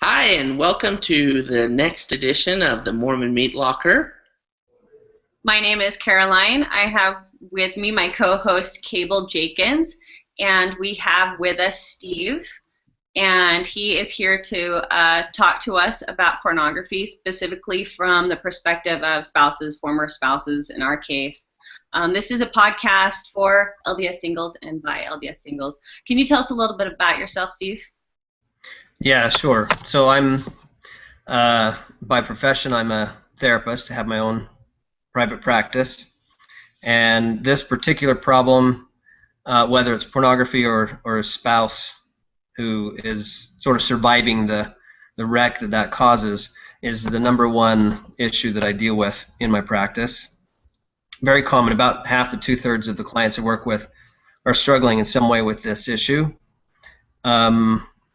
Hi, and welcome to the next edition of the Mormon Meat Locker. My name is Caroline. I have with me my co-host Cable Jenkins, and we have with us Steve, and he is here to talk to us about pornography, specifically from the perspective of spouses, former spouses in our case. This is a podcast for LDS singles and by LDS singles. Can you tell us a little bit about yourself, Steve? Yeah, sure. So I'm, by profession, I'm a therapist. I have my own private practice. And this particular problem, whether it's pornography or a spouse who is sort of surviving the wreck that causes, is the number one issue that I deal with in my practice. Very common. About half to two-thirds of the clients I work with are struggling in some way with this issue.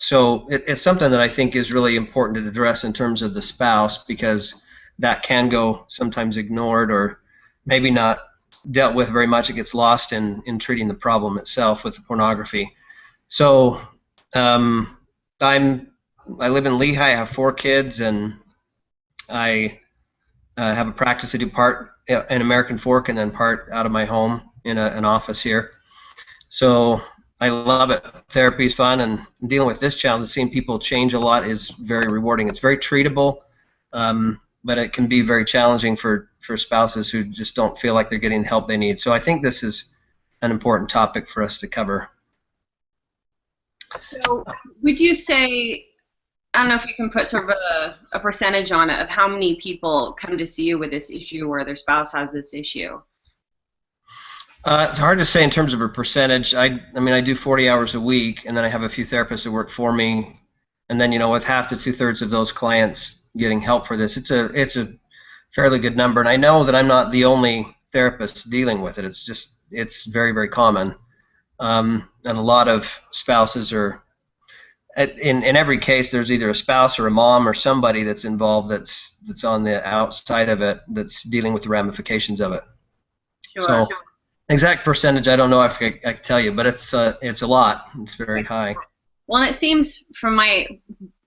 So it's something that I think is really important to address in terms of the spouse, because that can go sometimes ignored or maybe not dealt with very much. It gets lost in treating the problem itself with the pornography. So I live in Lehigh. I have 4 kids, and I have a practice. I do part in American Fork and then part out of my home in an office here. So I love it. Therapy is fun, and dealing with this challenge, seeing people change a lot, is very rewarding. It's very treatable, but it can be very challenging for spouses who just don't feel like they're getting the help they need. So I think this is an important topic for us to cover. So would you say, I don't know if you can put sort of a percentage on it of how many people come to see you with this issue or their spouse has this issue? It's hard to say in terms of a percentage. I mean, I do 40 hours a week, and then I have a few therapists that work for me, and then, with half to two-thirds of those clients getting help for this, it's a fairly good number. And I know that I'm not the only therapist dealing with it. It's very, very common, and a lot of spouses are. In every case, there's either a spouse or a mom or somebody that's involved that's on the outside of it, that's dealing with the ramifications of it. Sure. So, exact percentage, I don't know if I can tell you, but it's a lot. It's very high. Well, it seems from my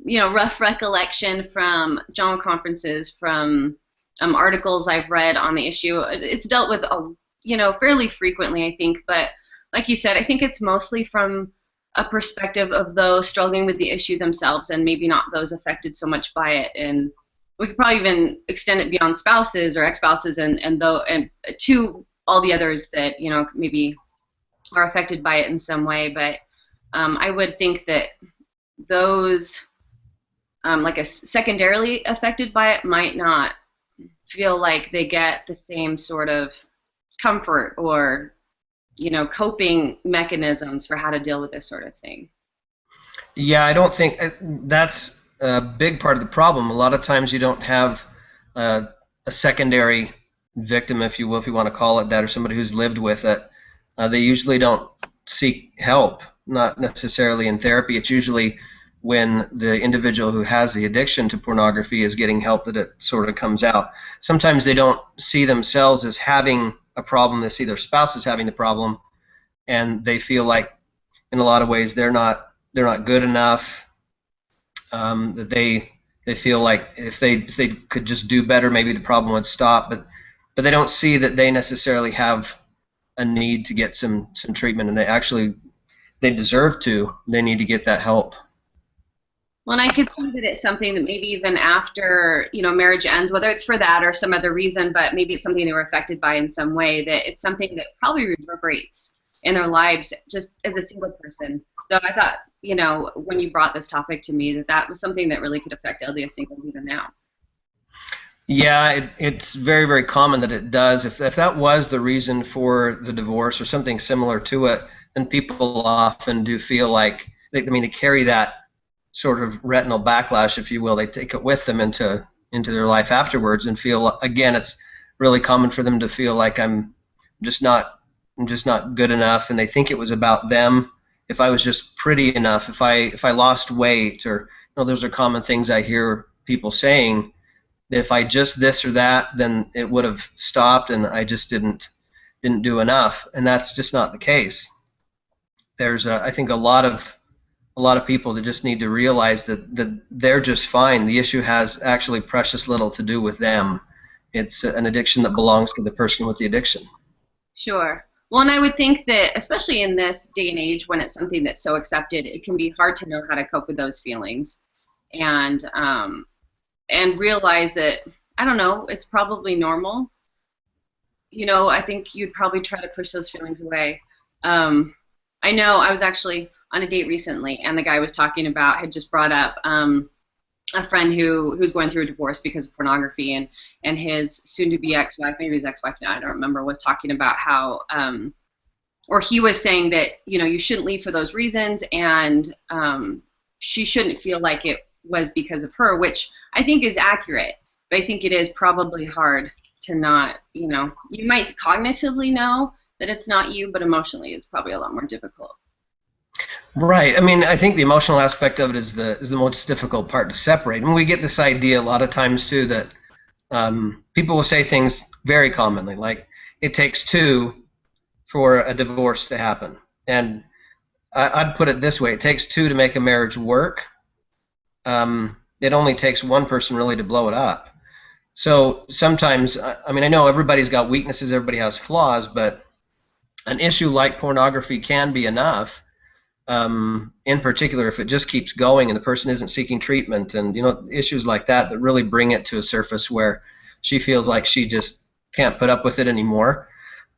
rough recollection from general conferences, from articles I've read on the issue, it's dealt with fairly frequently, I think. But like you said, I think it's mostly from a perspective of those struggling with the issue themselves, and maybe not those affected so much by it. And we could probably even extend it beyond spouses or ex-spouses and to all the others that maybe are affected by it in some way. But I would think that those secondarily affected by it might not feel like they get the same sort of comfort or coping mechanisms for how to deal with this sort of thing. Yeah, I don't think that's a big part of the problem. A lot of times you don't have a secondary victim, if you will, if you want to call it that, or somebody who's lived with it. They usually don't seek help, not necessarily in therapy. It's usually when the individual who has the addiction to pornography is getting help that it sort of comes out. Sometimes they don't see themselves as having a problem. They see their spouse as having the problem, and they feel like in a lot of ways they're not good enough, that they feel like if they could just do better, maybe the problem would stop, but they don't see that they necessarily have a need to get some treatment, and they deserve to. They need to get that help. Well, and I could see that it's something that maybe even after marriage ends, whether it's for that or some other reason, but maybe it's something they were affected by in some way, that it's something that probably reverberates in their lives just as a single person. So I thought, when you brought this topic to me, that was something that really could affect LDS singles even now. Yeah, it's very, very common that it does. If that was the reason for the divorce or something similar to it, then people often do feel like they carry that sort of retinal backlash, if you will. They take it with them into their life afterwards, and feel, again, it's really common for them to feel like I'm just not good enough, and they think it was about them. If I was just pretty enough, if I lost weight, or those are common things I hear people saying. If I just this or that, then it would have stopped, and I just didn't do enough, and that's just not the case. There's I think a lot of a lot of people that just need to realize that they're just fine. The issue has actually precious little to do with them. It's an addiction that belongs to the person with the addiction. Sure. Well, and I would think that, especially in this day and age when it's something that's so accepted, it can be hard to know how to cope with those feelings, and realize that, I don't know, it's probably normal. I think you'd probably try to push those feelings away. I know I was actually on a date recently, and the guy was talking about, had just brought up a friend who's going through a divorce because of pornography, and his soon-to-be ex-wife, maybe his ex-wife now, I don't remember, was talking about how, or he was saying that, you shouldn't leave for those reasons, and she shouldn't feel like it was because of her, which I think is accurate, but I think it is probably hard to not, you might cognitively know that it's not you, but emotionally it's probably a lot more difficult. Right. I mean, I think the emotional aspect of it is the most difficult part to separate. And we get this idea a lot of times too that people will say things very commonly, like it takes two for a divorce to happen. And I'd put it this way: it takes two to make a marriage work. It only takes one person really to blow it up. So sometimes, I mean, I know everybody's got weaknesses, everybody has flaws, but an issue like pornography can be enough. In particular, if it just keeps going and the person isn't seeking treatment, and issues like that really bring it to a surface where she feels like she just can't put up with it anymore,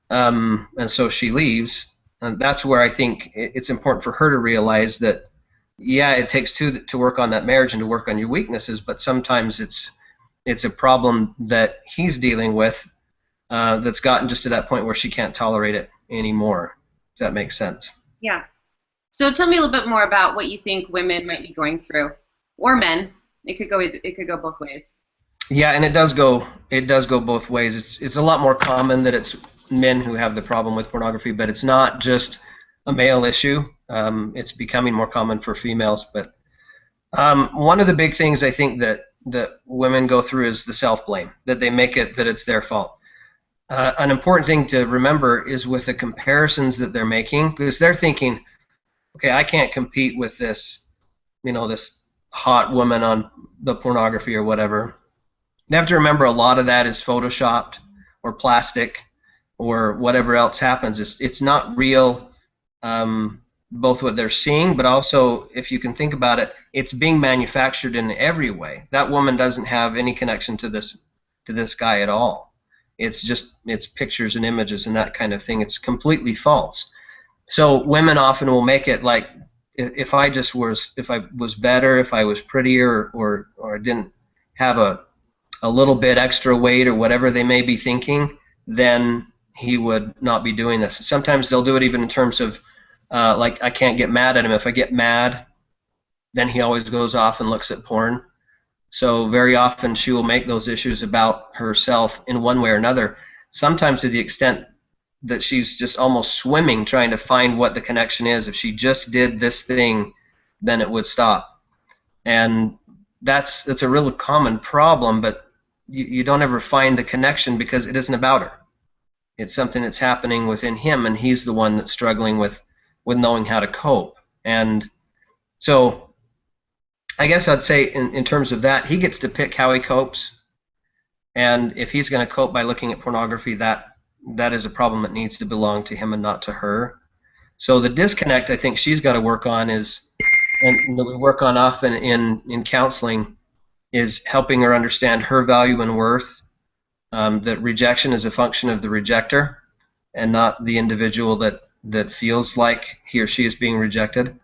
and so she leaves. And that's where I think it's important for her to realize that, yeah, it takes two to work on that marriage and to work on your weaknesses, but sometimes it's a problem that he's dealing with that's gotten just to that point where she can't tolerate it anymore. If that makes sense. Yeah. So tell me a little bit more about what you think women might be going through, or men. It could go both ways. Yeah, and it does go both ways. It's a lot more common that it's men who have the problem with pornography, but it's not just a male issue. It's becoming more common for females. But one of the big things I think that women go through is the self-blame, that they make it that it's their fault. An important thing to remember is with the comparisons that they're making, because they're thinking, okay, I can't compete with this, this hot woman on the pornography or whatever. You have to remember a lot of that is photoshopped or plastic or whatever else happens. It's not real, both what they're seeing, but also, if you can think about it, it's being manufactured in every way. That woman doesn't have any connection to this guy at all. It's pictures and images and that kind of thing. It's completely false. So women often will make it like, if I was better, if I was prettier, or didn't have a little bit extra weight or whatever they may be thinking, then he would not be doing this. Sometimes they'll do it even in terms of like, I can't get mad at him. If I get mad, then he always goes off and looks at porn. So very often she will make those issues about herself in one way or another, sometimes to the extent that she's just almost swimming trying to find what the connection is. If she just did this thing, then it would stop. And that's a really common problem, but you don't ever find the connection because it isn't about her. It's something that's happening within him, and he's the one that's struggling with knowing how to cope. And so I guess I'd say in terms of that, he gets to pick how he copes. And if he's going to cope by looking at pornography, that is a problem that needs to belong to him and not to her. So the disconnect I think she's got to work on is, and that we work on often in counseling, is helping her understand her value and worth, that rejection is a function of the rejecter and not the individual that feels like he or she is being rejected.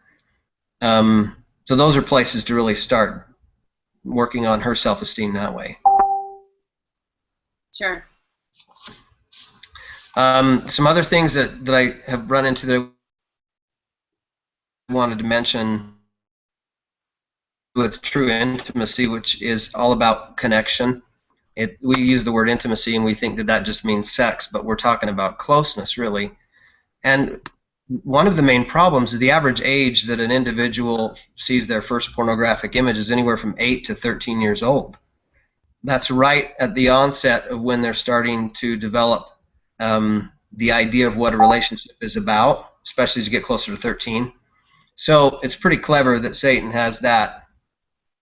So those are places to really start working on her self-esteem that way. Sure. Some other things that I have run into that I wanted to mention with true intimacy, which is all about connection. We use the word intimacy and we think that just means sex, but we're talking about closeness, really. And one of the main problems is the average age that an individual sees their first pornographic image is anywhere from 8 to 13 years old. That's right at the onset of when they're starting to develop the idea of what a relationship is about, especially as you get closer to 13. So it's pretty clever that Satan has that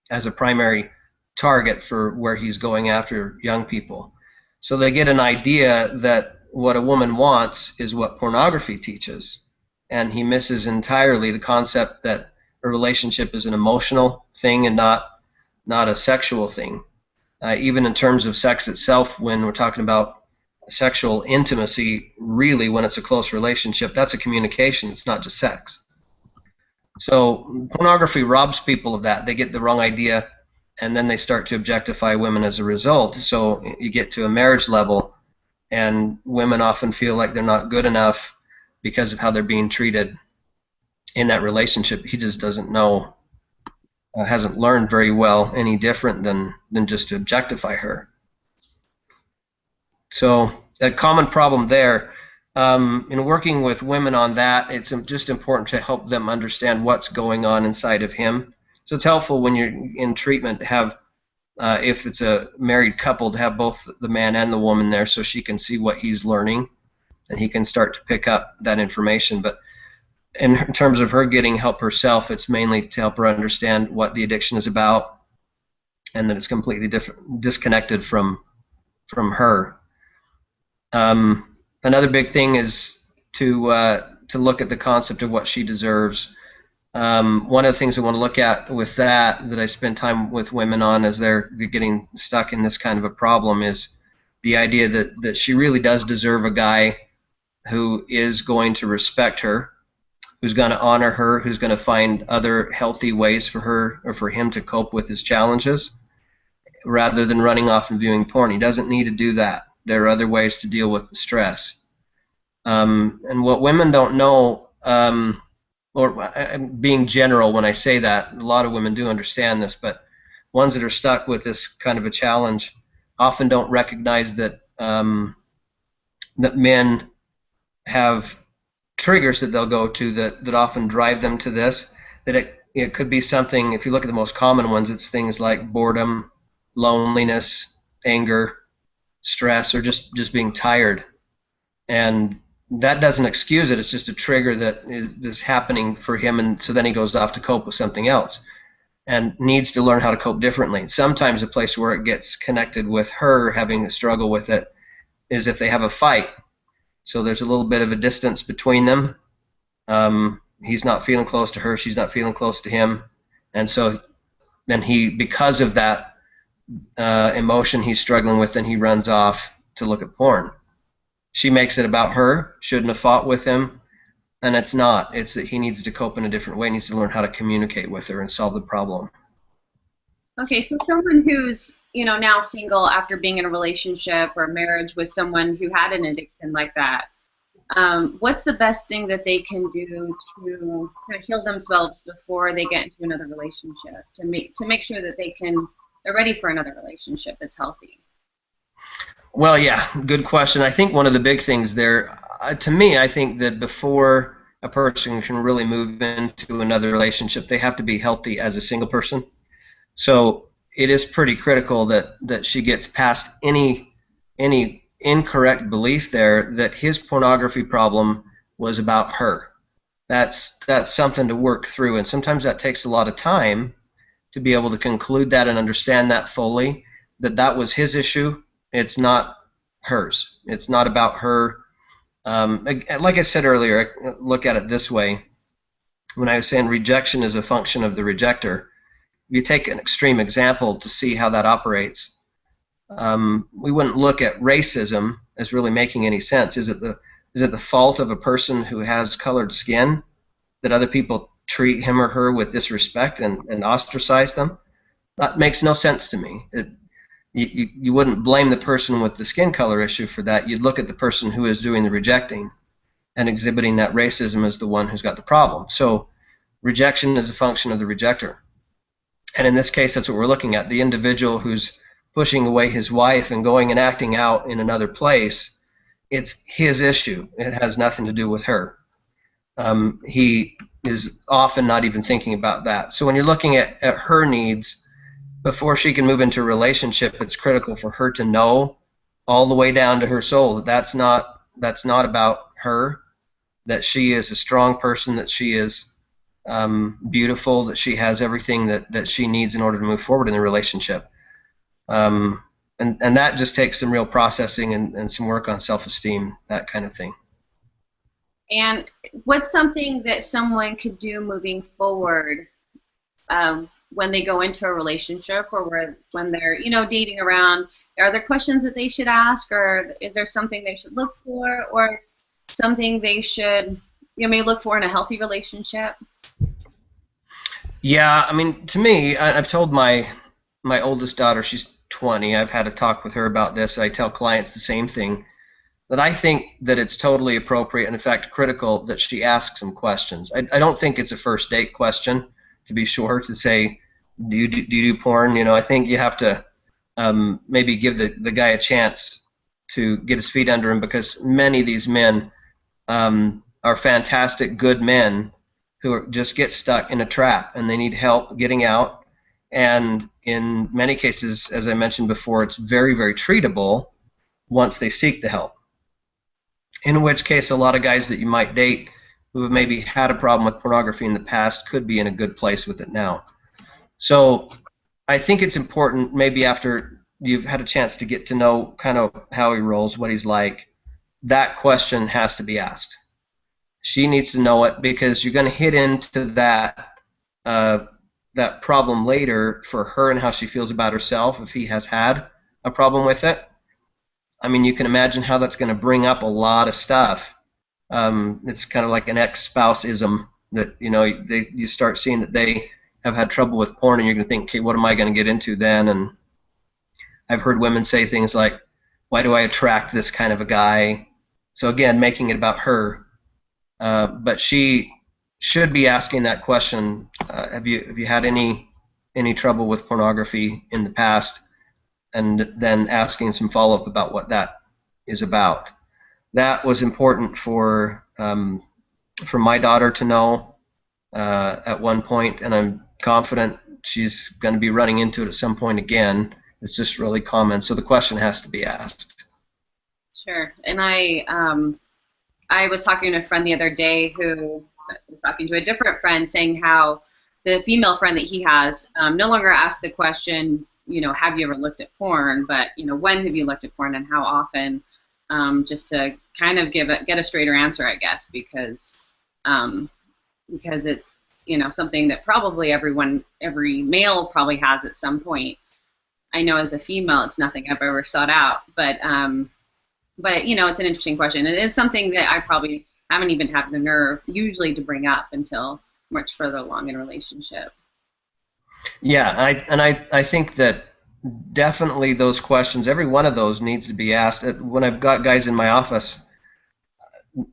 as a primary target for where he's going after young people. So they get an idea that what a woman wants is what pornography teaches, and he misses entirely the concept that a relationship is an emotional thing and not a sexual thing. Even in terms of sex itself, when we're talking about sexual intimacy, really when it's a close relationship, that's a communication. It's not just sex. So pornography robs people of that. They get the wrong idea, and then they start to objectify women as a result. So you get to a marriage level, and women often feel like they're not good enough because of how they're being treated in that relationship. He just doesn't know, hasn't learned very well any different than just to objectify her. So a common problem there. In working with women on that, it's just important to help them understand what's going on inside of him. So it's helpful when you're in treatment to have, if it's a married couple, to have both the man and the woman there so she can see what he's learning and he can start to pick up that information. But in terms of her getting help herself, it's mainly to help her understand what the addiction is about and that it's completely disconnected from her. Another big thing is to look at the concept of what she deserves. One of the things I want to look at with that I spend time with women on as they're getting stuck in this kind of a problem is the idea that she really does deserve a guy who is going to respect her, who's going to honor her, who's going to find other healthy ways for her or for him to cope with his challenges rather than running off and viewing porn. He doesn't need to do that. There are other ways to deal with the stress. And what women don't know, or being general when I say that, a lot of women do understand this, but ones that are stuck with this kind of a challenge often don't recognize that that men have triggers that they'll go to that often drive them to this, that it could be something. If you look at the most common ones, it's things like boredom, loneliness, anger, stress, or just being tired. And that doesn't excuse it. It's just a trigger that is happening for him, and so then he goes off to cope with something else and needs to learn how to cope differently. Sometimes a place where it gets connected with her having a struggle with it is if they have a fight. So there's a little bit of a distance between them. He's not feeling close to her, she's not feeling close to him, and so then because of that emotion he's struggling with, then he runs off to look at porn. She makes it about her, shouldn't have fought with him, and it's not. It's that he needs to cope in a different way, he needs to learn how to communicate with her and solve the problem. Okay, so someone who's, now single after being in a relationship or marriage with someone who had an addiction like that, what's the best thing that they can do to kind of heal themselves before they get into another relationship, to make sure that they're ready for another relationship that's healthy? Well, yeah, good question. I think one of the big things there, to me, I think that before a person can really move into another relationship, they have to be healthy as a single person. So it is pretty critical that she gets past any incorrect belief there that his pornography problem was about her. That's something to work through, and sometimes that takes a lot of time to be able to conclude that and understand that fully, that was his issue. It's not hers. It's not about her. Like I said earlier, I look at it this way. When I was saying rejection is a function of the rejector, you take an extreme example to see how that operates. We wouldn't look at racism as really making any sense. Is it the fault of a person who has colored skin that other people treat him or her with disrespect and ostracize them? That makes no sense to me. You wouldn't blame the person with the skin color issue for that. You'd look at the person who is doing the rejecting and exhibiting that racism as the one who's got the problem. So rejection is a function of the rejector. And in this case, that's what we're looking at. The individual who's pushing away his wife and going and acting out in another place, it's his issue. It has nothing to do with her. He is often not even thinking about that. So when you're looking at her needs, before she can move into a relationship, it's critical for her to know all the way down to her soul that that's not about her, that she is a strong person, that she is beautiful, that she has everything that she needs in order to move forward in the relationship. And that just takes some real processing and some work on self-esteem, that kind of thing. And what's something that someone could do moving forward when they go into a relationship, or when they're, dating around? Are there questions that they should ask, or is there something they should look for, or something they should, may look for in a healthy relationship? Yeah, I mean, to me, I've told my oldest daughter, she's 20. I've had a talk with her about this. I tell clients the same thing, that I think that it's totally appropriate and in fact critical that she ask some questions. I don't think it's a first date question, to be sure, to say, do you do porn? I think you have to maybe give the guy a chance to get his feet under him, because many of these men are fantastic, good men who just get stuck in a trap and they need help getting out. And in many cases, as I mentioned before, it's very, very treatable once they seek the help. In which case, a lot of guys that you might date who have maybe had a problem with pornography in the past could be in a good place with it now. So I think it's important, maybe after you've had a chance to get to know kind of how he rolls, what he's like, that question has to be asked. She needs to know it, because you're going to hit into that problem later for her and how she feels about herself if he has had a problem with it. I mean, you can imagine how that's going to bring up a lot of stuff. It's kind of like an ex-spouse-ism that, you start seeing that they have had trouble with porn, and you're going to think, okay, what am I going to get into then? And I've heard women say things like, why do I attract this kind of a guy? So again, making it about her. But she should be asking that question. Have you had any trouble with pornography in the past? And then asking some follow-up about what that is about. That was important for my daughter to know at one point, and I'm confident she's going to be running into it at some point again. It's just really common, so the question has to be asked. Sure. And I was talking to a friend the other day who was talking to a different friend, saying how the female friend that he has no longer asks the question, have you ever looked at porn, but, when have you looked at porn and how often, just to kind of get a straighter answer, I guess, because it's, something that probably every male probably has at some point. I know as a female, it's nothing I've ever sought out, but it's an interesting question, and it's something that I probably haven't even had the nerve usually to bring up until much further along in a relationship. Yeah, I think that definitely those questions, every one of those needs to be asked. When I've got guys in my office,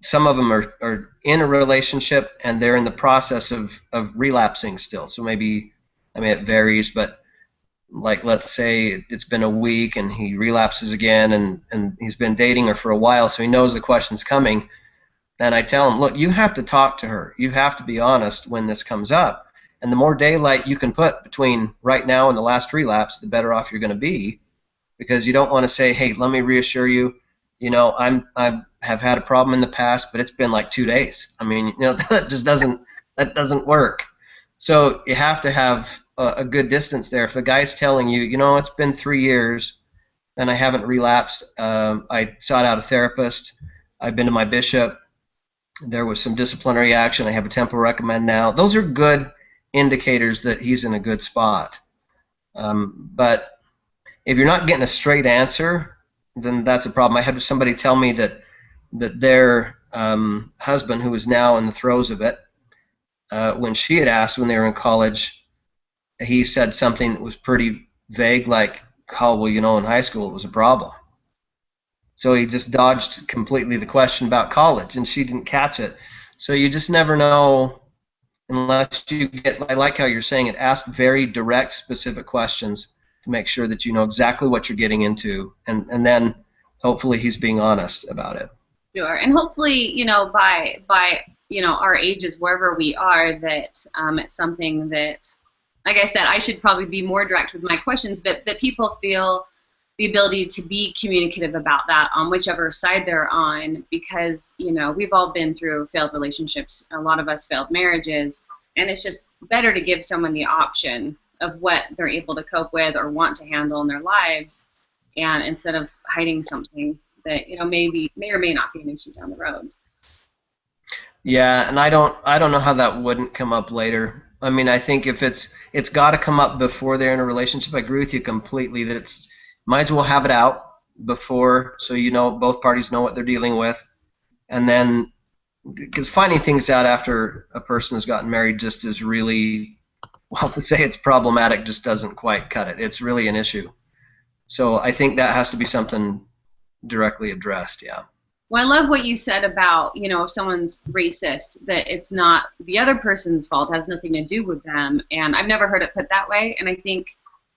some of them are in a relationship and they're in the process of relapsing still. So maybe, it varies, but like let's say it's been a week and he relapses again, and he's been dating her for a while, so he knows the question's coming. Then I tell him, look, you have to talk to her. You have to be honest when this comes up. And the more daylight you can put between right now and the last relapse, the better off you're going to be, because you don't want to say, hey, let me reassure you, I have had a problem in the past, but it's been like 2 days. That just doesn't work. So you have to have a good distance there. If the guy's telling you, it's been 3 years and I haven't relapsed, I sought out a therapist, I've been to my bishop, there was some disciplinary action, I have a temple recommend now. Those are good indicators that he's in a good spot. But if you're not getting a straight answer, then that's a problem. I had somebody tell me that their husband, who is now in the throes of it, when she had asked when they were in college, he said something that was pretty vague, like, oh, well, in high school it was a problem. So he just dodged completely the question about college, and she didn't catch it. So you just never know unless you I like how you're saying it, ask very direct, specific questions to make sure that you know exactly what you're getting into, and then hopefully he's being honest about it. Sure, and hopefully, by our ages, wherever we are, that it's something that, like I said, I should probably be more direct with my questions, but that people feel the ability to be communicative about that on whichever side they're on, because we've all been through failed relationships. A lot of us failed marriages, And it's just better to give someone the option of what they're able to cope with or want to handle in their lives, and instead of hiding something that may or may not be an issue down the road. Yeah, and I don't know how that wouldn't come up later. I mean, I think if it's got to come up before they're in a relationship. I agree with you completely that it's might as well have it out before, so both parties know what they're dealing with, and then because finding things out after a person has gotten married just is really, well, to say it's problematic just doesn't quite cut it. It's really an issue. So I think that has to be something directly addressed. Yeah. Well, I love what you said about, if someone's racist, that it's not the other person's fault, has nothing to do with them. And I've never heard it put that way. And I think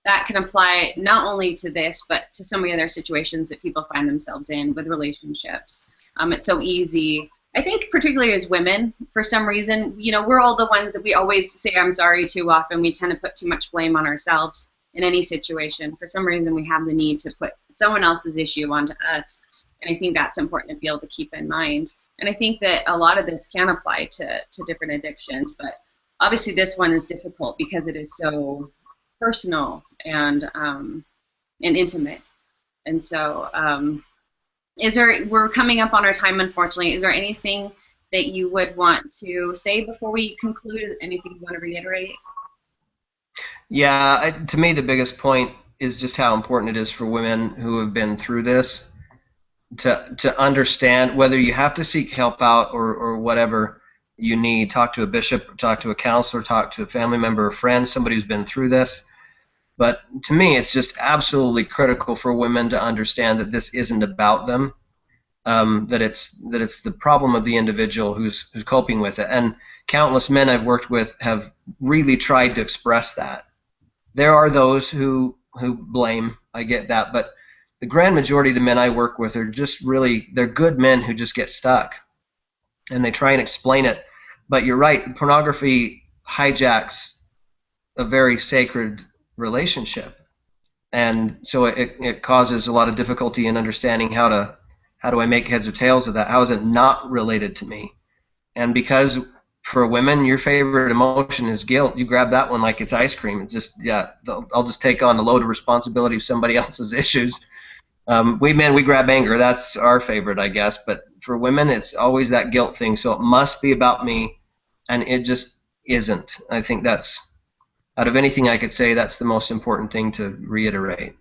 that can apply not only to this, but to so many other situations that people find themselves in with relationships. It's so easy. I think particularly as women, for some reason, we're all the ones that we always say I'm sorry too often. We tend to put too much blame on ourselves in any situation. For some reason, we have the need to put someone else's issue onto us. And I think that's important to be able to keep in mind. And I think that a lot of this can apply to different addictions, but obviously this one is difficult because it is so personal and intimate. And so we're coming up on our time, unfortunately. Is there anything that you would want to say before we conclude? Anything you want to reiterate? Yeah, to me the biggest point is just how important it is for women who have been through this to understand whether you have to seek help out or whatever you need. Talk to a bishop, talk to a counselor, talk to a family member or friend, somebody who's been through this. But to me, it's just absolutely critical for women to understand that this isn't about them, that it's the problem of the individual who's coping with it. And countless men I've worked with have really tried to express that. There are those who blame, I get that, but the grand majority of the men I work with are just they're good men who just get stuck, and they try and explain it. But you're right, pornography hijacks a very sacred relationship, and so it causes a lot of difficulty in understanding how do I make heads or tails of that? How is it not related to me? And because for women, your favorite emotion is guilt, you grab that one like it's ice cream. It's just, yeah, I'll just take on the load of responsibility of somebody else's issues. We men, we grab anger. That's our favorite, I guess. But for women, it's always that guilt thing. So it must be about me, and it just isn't. I think that's, out of anything I could say, that's the most important thing to reiterate.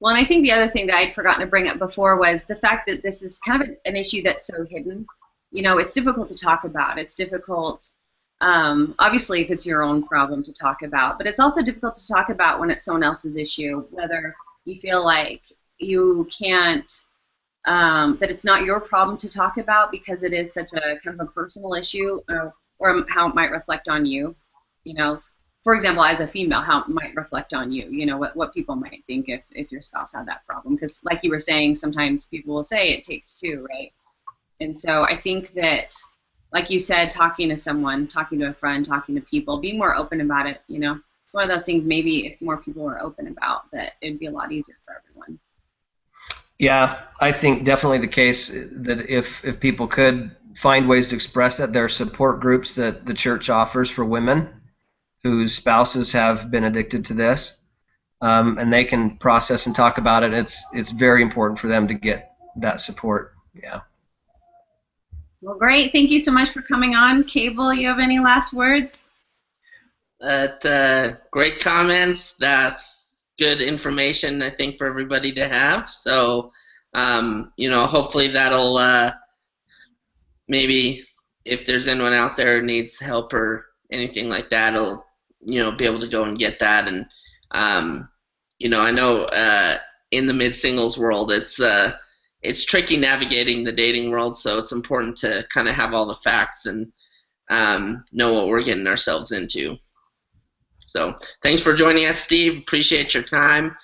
Well, and I think the other thing that I'd forgotten to bring up before was the fact that this is kind of an issue that's so hidden. It's difficult to talk about. It's difficult, obviously, if it's your own problem to talk about. But it's also difficult to talk about when it's someone else's issue, whether you feel like you can't, that it's not your problem to talk about because it is such a kind of a personal issue, or how it might reflect on you. For example, as a female, how it might reflect on you. What people might think if your spouse had that problem. Because like you were saying, sometimes people will say it takes two, right? And so I think that, like you said, talking to someone, talking to a friend, talking to people, being more open about it, it's one of those things maybe if more people were open about, that it'd be a lot easier for everyone. Yeah, I think definitely the case that if people could find ways to express that, there are support groups that the church offers for women whose spouses have been addicted to this, and they can process and talk about it. It's very important for them to get that support. Yeah. Well, great. Thank you so much for coming on. Cable, you have any last words? Great comments. That's good information, I think, for everybody to have. So, hopefully that'll maybe if there's anyone out there who needs help or anything like that, it'll be able to go and get that. And I know in the mid-singles world, it's tricky navigating the dating world, so it's important to kind of have all the facts and know what we're getting ourselves into. So thanks for joining us, Steve. Appreciate your time.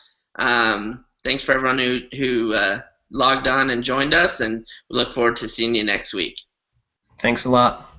Thanks for everyone who logged on and joined us, and we look forward to seeing you next week. Thanks a lot.